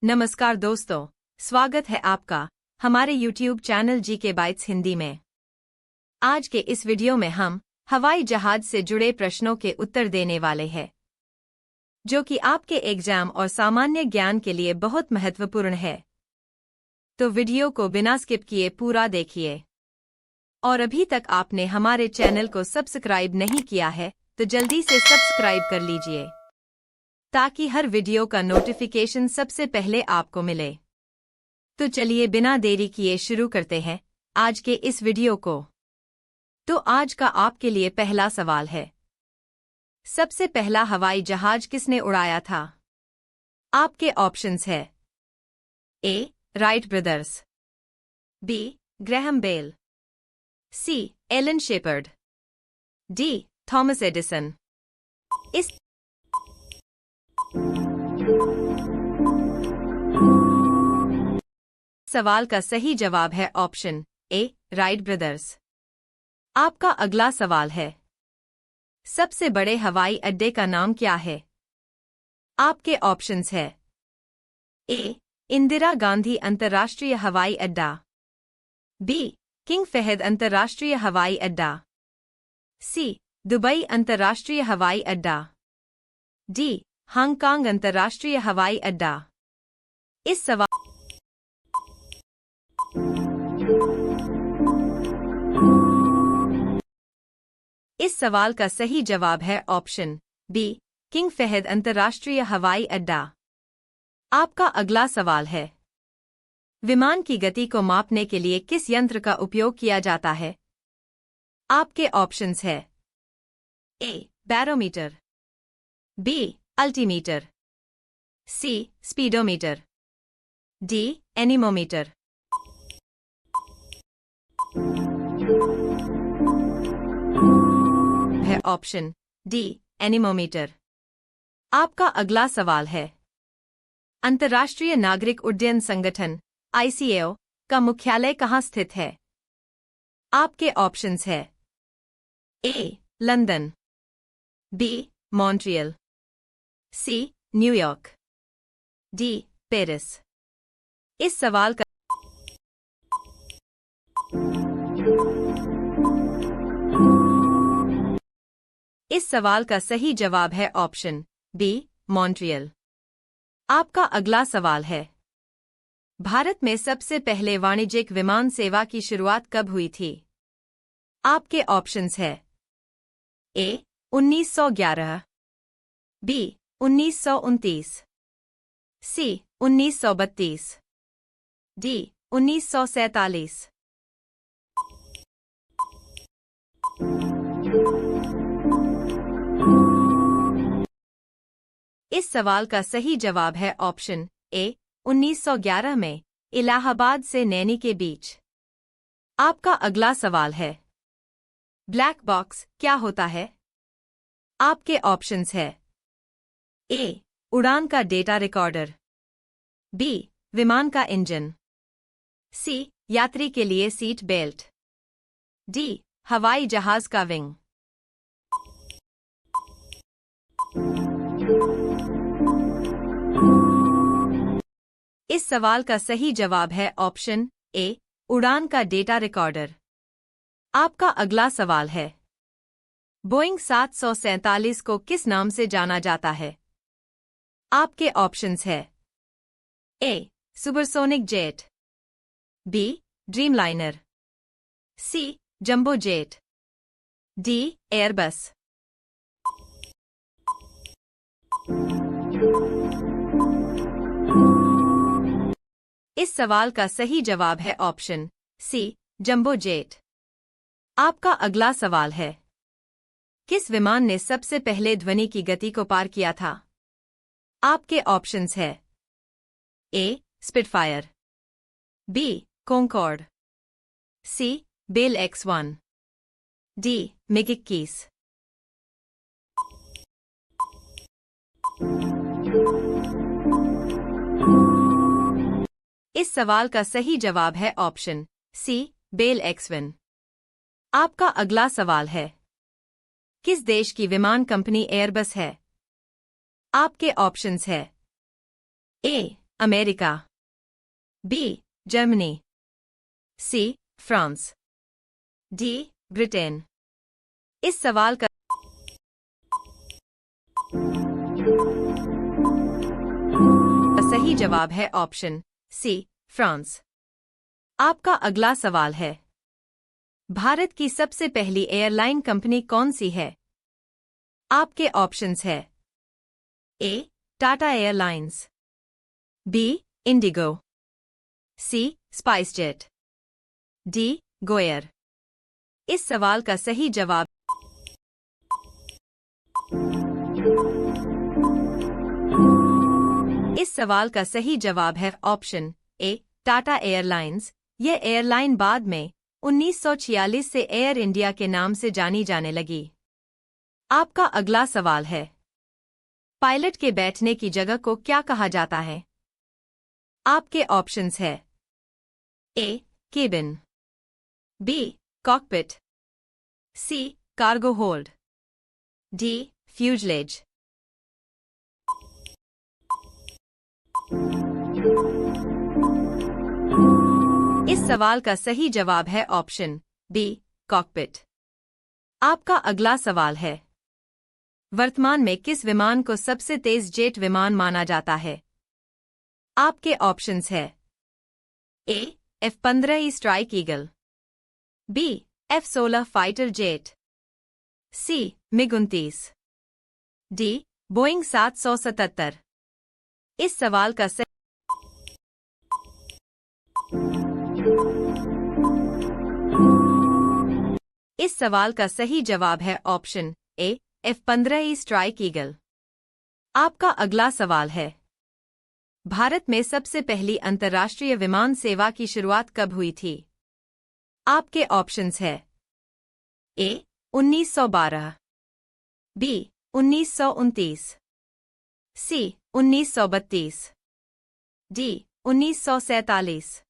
नमस्कार दोस्तों, स्वागत है आपका हमारे YouTube channel GK bytes Hindi में। आज के इस वीडियो में हम हवाई जहाज से जुड़े प्रश्नों के उत्तर देने वाले हैं, जो कि आपके एग्जाम और सामान्य ज्ञान के लिए बहुत महत्वपूर्ण है। तो वीडियो को बिना स्किप किए पूरा देखिए। और अभी तक आपने हमारे चैनल को सब्सक्राइब नहीं किया है तो जल्दी से सब्सक्राइब कर लीजिए, ताकि हर वीडियो का नोटिफिकेशन सबसे पहले आपको मिले। तो चलिए बिना देरी किए शुरू करते हैं आज के इस वीडियो को। तो आज का आपके लिए पहला सवाल है, सबसे पहला हवाई जहाज किसने उड़ाया था? आपके ऑप्शंस है A. Wright brothers, B. Graham Bell, C. Alan Shepard, D. Thomas Edison. इस सवाल का सही जवाब है ऑप्शन ए. Wright brothers. आपका अगला सवाल है, सबसे बड़े हवाई अड्डे का नाम क्या है? आपके ऑप्शंस है ए. इंदिरा गांधी अंतर्राष्ट्रीय हवाई अड्डा, बी. किंग फहद अंतर्राष्ट्रीय हवाई अड्डा, सी. दुबई अंतर्राष्ट्रीय हवाई अड्डा, डी. हांगकांग अंतर्राष्ट्रीय हवाई अड्डा। इस सवाल का सही जवाब है ऑप्शन बी. किंग फहद अंतर्राष्ट्रीय हवाई अड्डा। आपका अगला सवाल है, विमान की गति को मापने के लिए किस यंत्र का उपयोग किया जाता है? आपके ऑप्शंस है A. Barometer, B. Altimeter, C. Speedometer, D. Anemometer. है ऑप्शन डी. एनीमोमीटर। आपका अगला सवाल है, अंतर्राष्ट्रीय नागरिक उड्डयन संगठन ICAO का मुख्यालय कहाँ स्थित है? आपके ऑप्शंस है A. London, B. Montreal, C. New York, D. Paris. इस सवाल का सही जवाब है ऑप्शन बी. मॉन्ट्रियल। आपका अगला सवाल है, भारत में सबसे पहले वाणिज्यिक विमान सेवा की शुरुआत कब हुई थी? आपके ऑप्शंस है ए. 1911, बी. 1929, सी. 1932, डी. 1947। इस सवाल का सही जवाब है ऑप्शन ए. 1911 में इलाहाबाद से नैनी के बीच। आपका अगला सवाल है, ब्लैक बॉक्स क्या होता है? आपके ऑप्शंस है ए. उड़ान का डेटा रिकॉर्डर, बी. विमान का इंजन, सी. यात्री के लिए सीट बेल्ट, डी. हवाई जहाज का विंग। इस सवाल का सही जवाब है ऑप्शन ए. उड़ान का डेटा रिकॉर्डर। आपका अगला सवाल है, बोइंग 747 को किस नाम से जाना जाता है? आपके ऑप्शंस है A. Supersonic jet, B. Dreamliner, C. Jumbo jet, D. Airbus. इस सवाल का सही जवाब है ऑप्शन सी. Jumbo jet. आपका अगला सवाल है, किस विमान ने सबसे पहले ध्वनि की गति को पार किया था? आपके ऑप्शंस है A. Spitfire, B. Concorde, C. Bell X1, D. MiG. इस सवाल का सही जवाब है ऑप्शन सी. Bell X1। आपका अगला सवाल है, किस देश की विमान कंपनी एयरबस है? आपके ऑप्शंस है A. America, B Germany, C France, D Britain. इस सवाल का सही जवाब है ऑप्शन सी फ्रांस। आपका अगला सवाल है, भारत की सबसे पहली एयरलाइन कंपनी कौन सी है? आपके ऑप्शंस है ए टाटा एयरलाइंस, बी इंडिगो, सी स्पाइसजेट, डी गोएयर। इस सवाल का सही जवाब इस सवाल का सही जवाब है ऑप्शन ए टाटा एयरलाइंस। यह एयरलाइन बाद में 1946 से एयर इंडिया के नाम से जानी जाने लगी। आपका अगला सवाल है, पायलट के बैठने की जगह को क्या कहा जाता है? आपके ऑप्शंस है ए केबिन, बी कॉकपिट, सी कार्गो होल्ड, डी फ्यूजलेज। इस सवाल का सही जवाब है ऑप्शन बी कॉकपिट। आपका अगला सवाल है, वर्तमान में किस विमान को सबसे तेज जेट विमान माना जाता है? आपके ऑप्शंस है A F-15 Strike Eagle, B F-16 fighter jet, C MiG-29, D Boeing 777। इस सवाल का सही जवाब है option A F-15 Strike eagle. आपका अगला सवाल है, भारत में सबसे पहली अंतर्राष्ट्रीय विमान सेवा की शुरुआत कब हुई थी? आपके ऑप्शंस है ए 1912, बी 1929, सी 1932, डी 1947।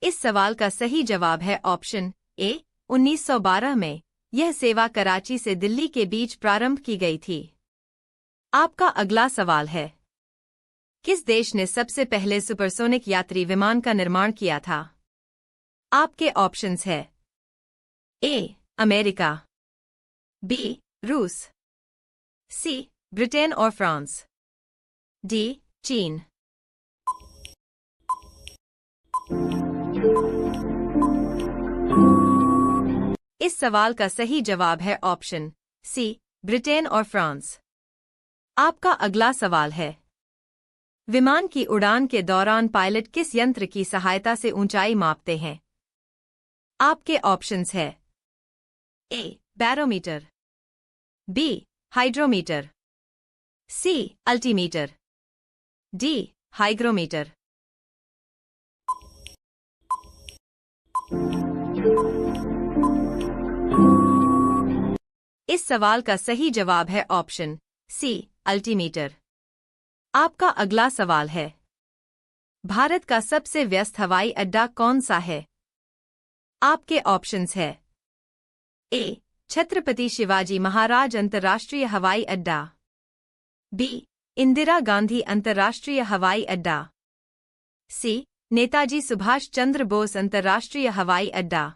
इस सवाल का सही जवाब है ऑप्शन ए 1912 में। यह सेवा कराची से दिल्ली के बीच प्रारंभ की गई थी। आपका अगला सवाल है, किस देश ने सबसे पहले सुपरसोनिक यात्री विमान का निर्माण किया था? आपके ऑप्शंस है ए अमेरिका, बी रूस, सी ब्रिटेन और फ्रांस, डी चीन। इस सवाल का सही जवाब है ऑप्शन सी ब्रिटेन और फ्रांस। आपका अगला सवाल है, विमान की उड़ान के दौरान पायलट किस यंत्र की सहायता से ऊंचाई मापते हैं? आपके ऑप्शंस है A barometer, B hydrometer, C altimeter, D hygrometer. इस सवाल का सही जवाब है ऑप्शन सी अल्टीमीटर। आपका अगला सवाल है, भारत का सबसे व्यस्त हवाई अड्डा कौन सा है? आपके ऑप्शंस है ए छत्रपति शिवाजी महाराज अंतर्राष्ट्रीय हवाई अड्डा, बी इंदिरा गांधी अंतर्राष्ट्रीय हवाई अड्डा, सी नेताजी सुभाष चंद्र बोस अंतर्राष्ट्रीय हवाई अड्डा,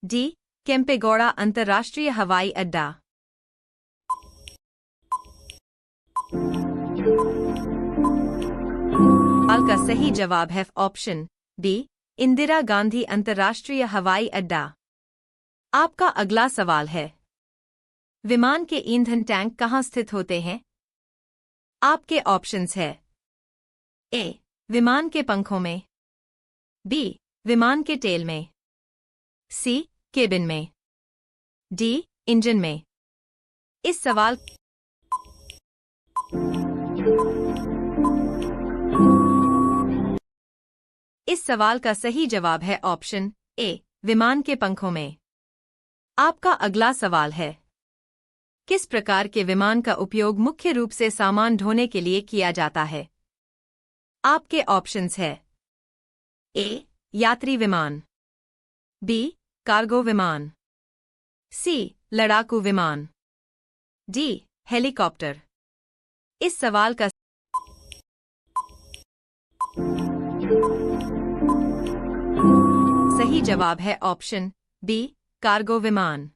डी केम्पेगौड़ा अंतर्राष्ट्रीय हवाई अड्डा। सवाल का सही जवाब है ऑप्शन बी इंदिरा गांधी अंतर्राष्ट्रीय हवाई अड्डा। आपका अगला सवाल है, विमान के ईंधन टैंक कहाँ स्थित होते हैं? आपके ऑप्शंस है ए विमान के पंखों में, बी विमान के टेल में, सी केबिन में, डी इंजन में। इस सवाल का सही जवाब है ऑप्शन ए विमान के पंखों में। आपका अगला सवाल है, किस प्रकार के विमान का उपयोग मुख्य रूप से सामान ढोने के लिए किया जाता है? आपके ऑप्शंस है ए यात्री विमान, बी कार्गो विमान, सी लड़ाकू विमान, डी हेलीकॉप्टर। इस सवाल का सही जवाब है ऑप्शन बी कार्गो विमान।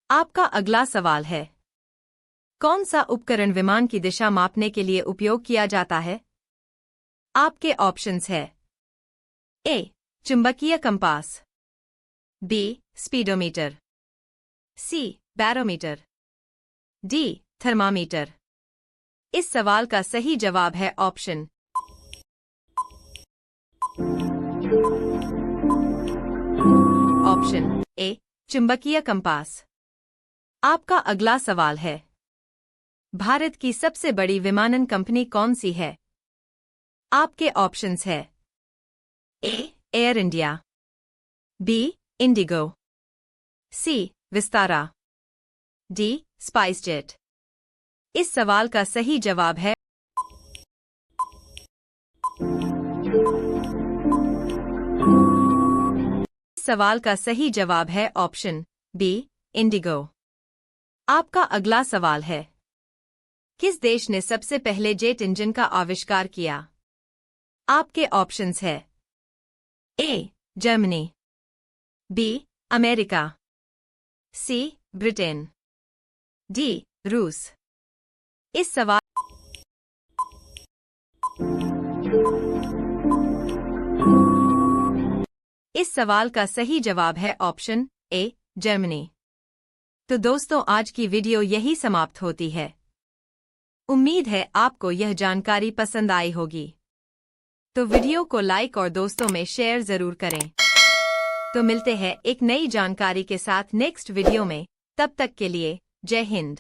आपका अगला सवाल है, कौन सा उपकरण विमान की दिशा मापने के लिए उपयोग किया जाता है? आपके ऑप्शंस है ए चुंबकीय compass, B speedometer, C barometer, D thermometer. इस सवाल का सही जवाब है ऑप्शन ए चुंबकीय कंपास। आपका अगला सवाल है, भारत की सबसे बड़ी विमानन कंपनी कौन सी है? आपके ऑप्शंस है ए एयर इंडिया, बी इंडिगो, सी विस्तारा, डी स्पाइसजेट। इस सवाल का सही जवाब है सवाल का सही जवाब है ऑप्शन बी इंडिगो। आपका अगला सवाल है, किस देश ने सबसे पहले जेट इंजन का आविष्कार किया? आपके ऑप्शंस है A Germany, B America, C Britain, D रूस। इस सवाल का सही जवाब है ऑप्शन ए जर्मनी। तो दोस्तों, आज की वीडियो यही समाप्त होती है। उम्मीद है आपको यह जानकारी पसंद आई होगी। तो वीडियो को लाइक और दोस्तों में शेयर जरूर करें। तो मिलते हैं एक नई जानकारी के साथ नेक्स्ट वीडियो में। तब तक के लिए जय हिंद।